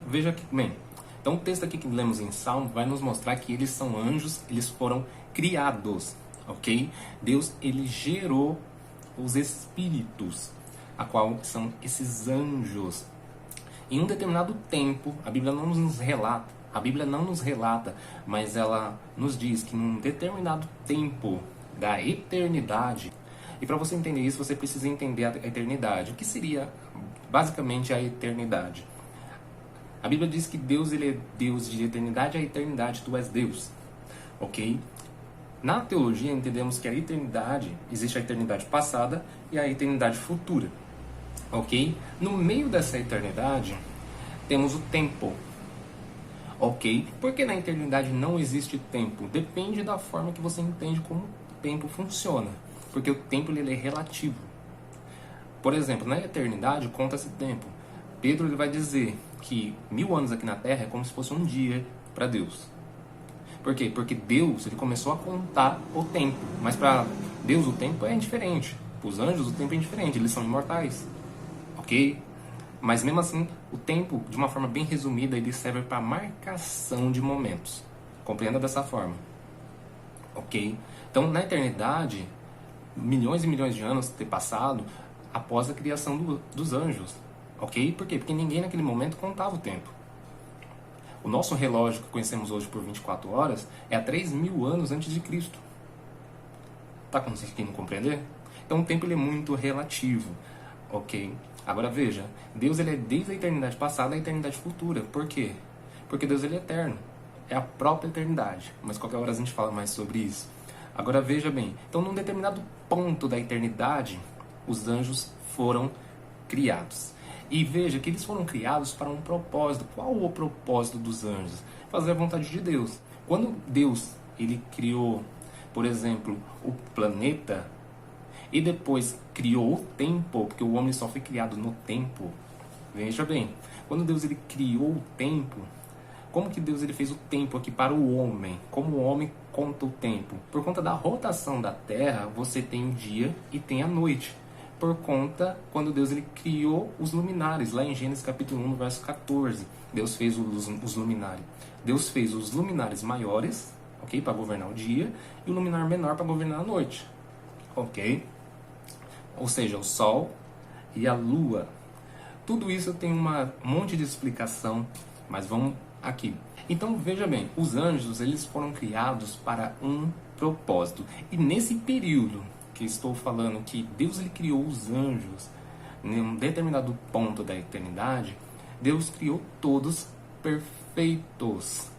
veja aqui, bem, então o texto aqui que lemos em Salmo vai nos mostrar que eles são anjos, eles foram criados, ok? Deus, ele gerou os espíritos, a qual são esses anjos. Em um determinado tempo, a Bíblia não nos relata, mas ela nos diz que em um determinado tempo da eternidade, e para você entender isso, você precisa entender a eternidade. O que seria basicamente a eternidade? A Bíblia diz que Deus, ele é Deus de eternidade a eternidade, tu és Deus, ok? Na teologia entendemos que a eternidade, existe a eternidade passada e a eternidade futura, ok? No meio dessa eternidade, temos o tempo, ok? Porque na eternidade não existe tempo, depende da forma que você entende como o tempo funciona, porque o tempo ele é relativo. Por exemplo, na eternidade conta-se tempo. Pedro ele vai dizer que 1000 anos aqui na Terra é como se fosse um dia para Deus. Por quê? Porque Deus ele começou a contar o tempo. Mas para Deus o tempo é indiferente. Para os anjos o tempo é indiferente, eles são imortais. Ok? Mas mesmo assim, o tempo, de uma forma bem resumida, ele serve para marcação de momentos. Compreenda dessa forma. Ok? Então, na eternidade, milhões e milhões de anos ter passado após a criação dos anjos. Ok? Por quê? Porque ninguém naquele momento contava o tempo. O nosso relógio que conhecemos hoje por 24 horas é há 3.000 anos antes de Cristo. Está conseguindo compreender? Então o tempo ele é muito relativo. Ok? Agora veja, Deus ele é desde a eternidade passada à eternidade futura. Por quê? Porque Deus ele é eterno. É a própria eternidade. Mas qualquer hora a gente fala mais sobre isso. Agora veja bem, então num determinado ponto da eternidade, os anjos foram criados. E veja que eles foram criados para um propósito. Qual o propósito dos anjos? Fazer a vontade de Deus. Quando Deus ele criou, por exemplo, o planeta e depois criou o tempo, porque o homem só foi criado no tempo. Veja bem, quando Deus ele criou o tempo, como que Deus ele fez o tempo aqui para o homem? Como o homem conta o tempo? Por conta da rotação da Terra, você tem o dia e tem a noite. Por conta, quando Deus ele criou os luminares, lá em Gênesis capítulo 1, verso 14, Deus fez os luminares. Deus fez os luminares maiores, ok, para governar o dia, e o luminar menor para governar a noite, ok? Ou seja, o Sol e a Lua. Tudo isso tem um monte de explicação, mas vamos aqui. Então veja bem, os anjos eles foram criados para um propósito, e nesse período que estou falando que Deus ele criou os anjos em um determinado ponto da eternidade, Deus criou todos perfeitos.